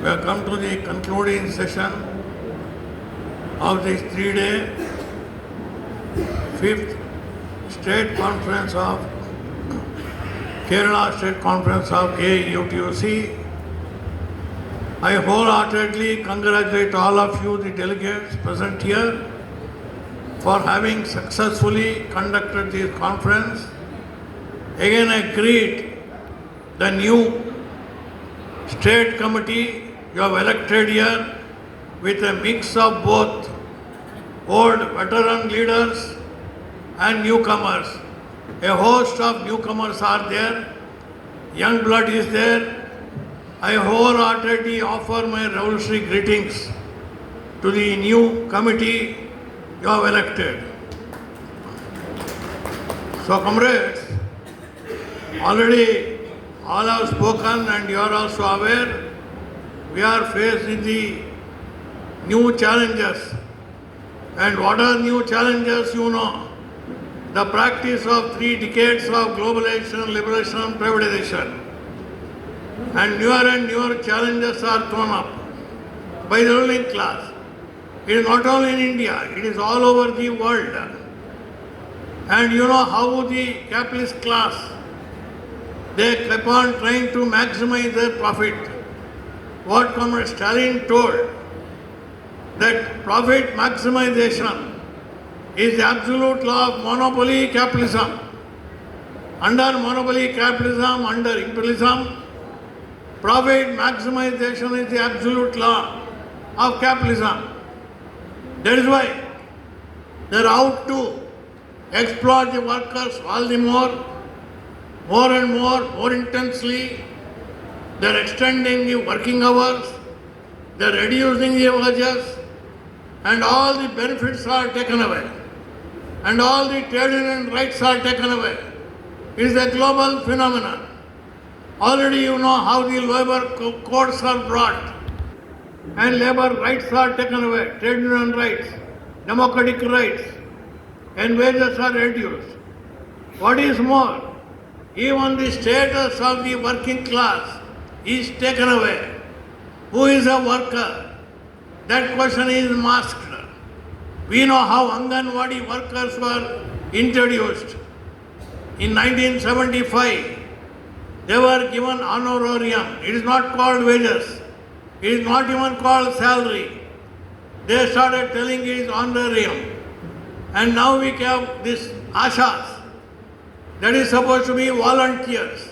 We have come to the concluding session of this 3-day 5th State Conference of Kerala State Conference of AIUTUC. I wholeheartedly congratulate all of you, the delegates present here, for having successfully conducted this conference. Again, I greet the new state committee you have elected here with a mix of both old veteran leaders and newcomers. A host of newcomers are there. Young blood is there. I wholeheartedly offer my revolutionary greetings to the new committee you have elected. So, comrades, already all have spoken and you are also aware we are faced with the new challenges. And what are new challenges, you know? The practice of 3 decades of globalization, liberation, privatization. And newer challenges are thrown up by the ruling class. It is not only in India, it is all over the world. And you know how the capitalist class, they keep on trying to maximize their profit. What Comrade Stalin told, that profit maximization is the absolute law of monopoly capitalism. Under monopoly capitalism, under imperialism, profit maximization is the absolute law of capitalism. That is why they are out to exploit the workers all the more and more intensely. They are extending the working hours, they are reducing the wages, and all the benefits are taken away, and all the trade union rights are taken away. It is a global phenomenon. Already you know how the labor codes are brought, and labor rights are taken away, trade union rights, democratic rights, and wages are reduced. What is more, even the status of the working class is taken away. Who is a worker? That question is masked. We know how Anganwadi workers were introduced. In 1975, they were given honorarium. It is not called wages. It is not even called salary. They started telling it is honorarium. And now we have this ashas. That is supposed to be volunteers.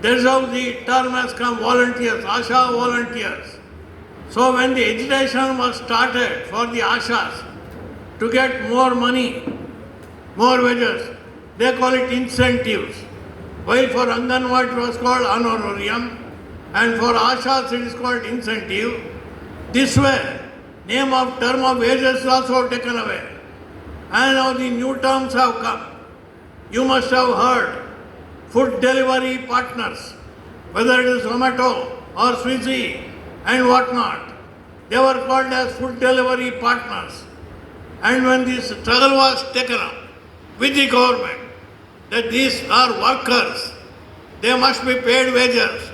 That is how the term has come, volunteers, asha volunteers. So when the agitation was started for the ashas to get more money, more wages, they call it incentives. While for Anganwadi it was called honorarium, and for ashas it is called incentive. This way, name of term of wages is also taken away. And now the new terms have come. You must have heard food delivery partners, whether it is Zomato or Swiggy and whatnot. They were called as food delivery partners. And when this struggle was taken up with the government, that these are workers, they must be paid wages,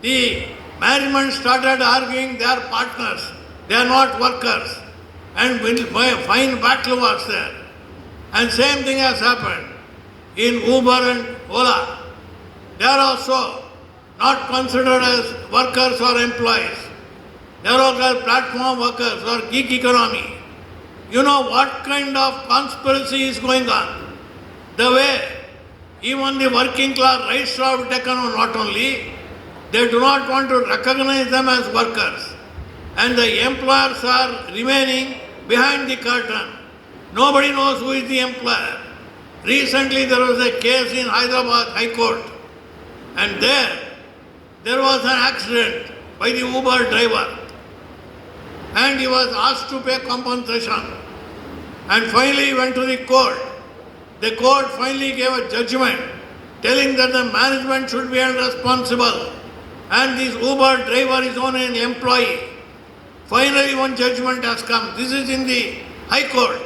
the management started arguing they are partners, they are not workers, and fine battle was there. And same thing has happened in Uber and Ola. They are also not considered as workers or employees. They are all called platform workers or gig economy. You know what kind of conspiracy is going on? The way even the working class rights are taken on, not only, they do not want to recognize them as workers. And the employers are remaining behind the curtain. Nobody knows who is the employer. Recently there was a case in Hyderabad High Court, and there was an accident by the Uber driver, and he was asked to pay compensation, and finally he went to the court. The court finally gave a judgment telling that the management should be held responsible, and this Uber driver is only an employee. Finally one judgment has come. This is in the High Court.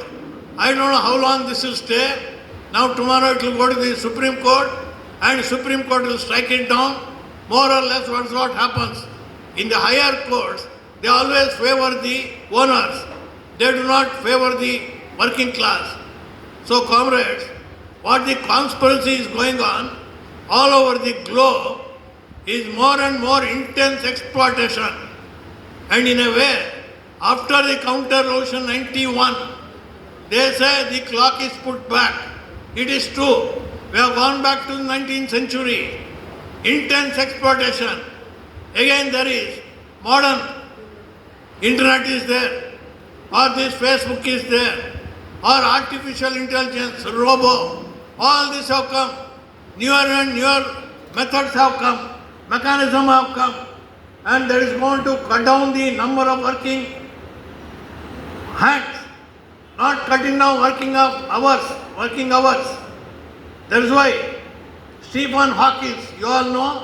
I don't know how long this will stay. Now tomorrow it will go to the Supreme Court, and Supreme Court will strike it down. More or less what happens. in the higher courts, they always favor the owners. They do not favor the working class. So comrades, what the conspiracy is going on all over the globe is more and more intense exploitation. And in a way, after the counter revolution 91, they say the clock is put back. It is true. We have gone back to the 19th century. Intense exploitation. Again there is modern internet is there, or this Facebook is there, or artificial intelligence, robo. All this have come. Newer and newer methods have come. Mechanism have come. And that is going to cut down the number of working hands. Not cutting down working hours. That is why Stephen Hawking, you all know,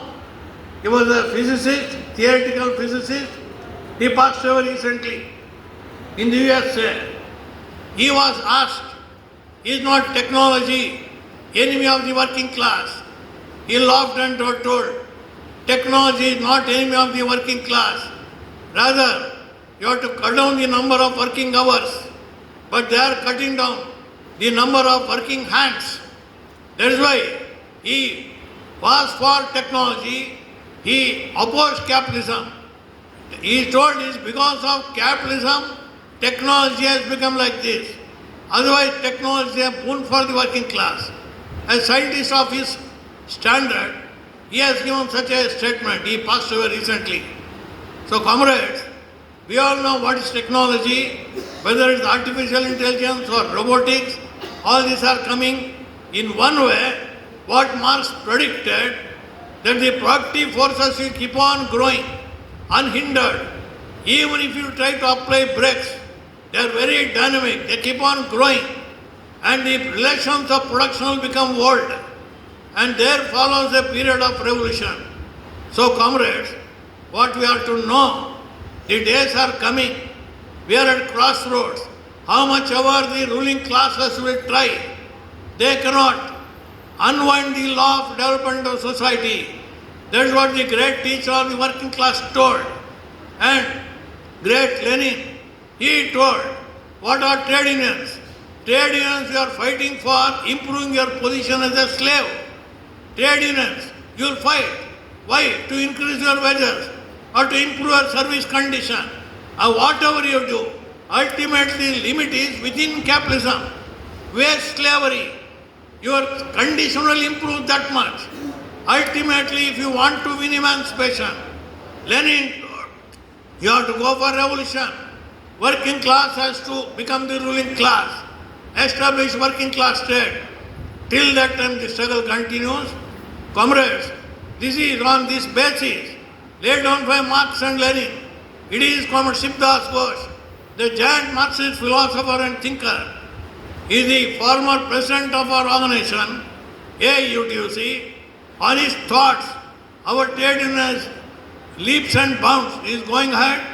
he was a physicist, theoretical physicist. He passed away recently in the USA. He was asked, is not technology enemy of the working class? He laughed and told, technology is not enemy of the working class. Rather, you have to cut down the number of working hours. But they are cutting down the number of working hands. That is why he was for technology. He opposed capitalism. He told this because of capitalism, technology has become like this. Otherwise, technology is a boon for the working class. As scientist of his standard, he has given such a statement. He passed away recently. So, comrades, we all know what is technology, whether it's artificial intelligence or robotics, all these are coming in one way. What Marx predicted, that the productive forces will keep on growing unhindered. Even if you try to apply brakes, they are very dynamic, they keep on growing, and the relations of production will become world, and there follows a period of revolution. So comrades, what we have to know, the days are coming, we are at crossroads. How much ever the ruling classes will try, they cannot unwind the law of development of society. That is what the great teacher of the working class told. And great Lenin, he told, what are trade unions? Trade unions, you are fighting for improving your position as a slave. Trade unions, you will fight. Why? To increase your wages or to improve your service condition. And whatever you do, ultimately limit is within capitalism. Waste slavery, your condition will improve that much. Ultimately, if you want to win emancipation, Lenin told, you have to go for revolution. Working class has to become the ruling class. Establish working class state. Till that time the struggle continues. Comrades, this is on this basis laid down by Marx and Lenin. It is Comrade Shivdas Ghosh, the giant Marxist philosopher and thinker. He is the former president of our organization, AIUTUC. On his thoughts, our trade unions leaps and bounds is going ahead.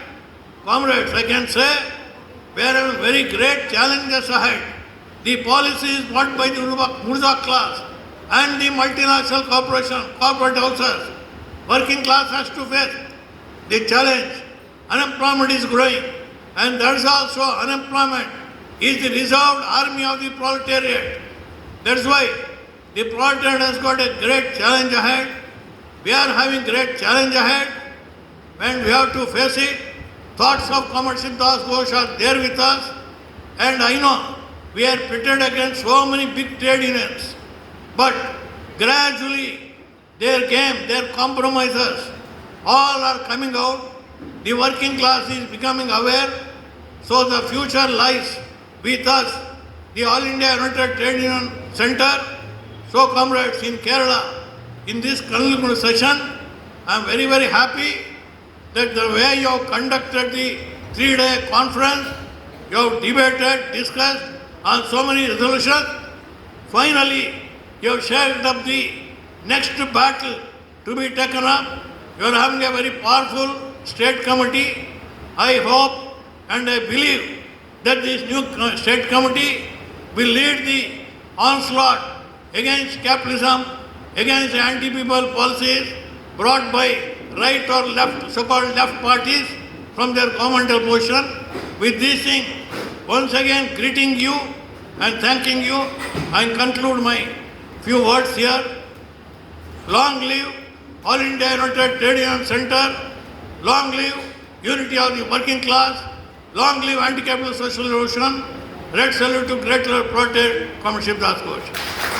Comrades, I can say, we are having very great challenges ahead. The policy is brought by the bourgeois class and the multinational corporate houses. Working class has to face the challenge. Unemployment is growing, and that is also unemployment is the reserved army of the proletariat. That's why the proletariat has got a great challenge ahead. We are having great challenge ahead, and we have to face it. Thoughts of Comrade Shivdas Ghosh are there with us, and I know we are pitted against so many big trade unions. But gradually their game, their compromises, all are coming out. The working class is becoming aware. So the future lies with us, the All India United Trade Union Center. So comrades, in Kerala, in this concluding session, I am very, very happy that the way you have conducted the 3-day conference, you have debated, discussed on so many resolutions. Finally, you have shared up the next battle to be taken up. You are having a very powerful state committee. I hope and I believe that this new state committee will lead the onslaught against capitalism, against anti-people policies brought by right or left, so-called left parties from their governmental position. With these things, once again greeting you and thanking you, I conclude my few words here. Long live All India United Trade Union Centre. Long live unity of the working class. Long live anti-capitalist social revolution. Red salute to great leader, Comrade Shivdas Ghosh.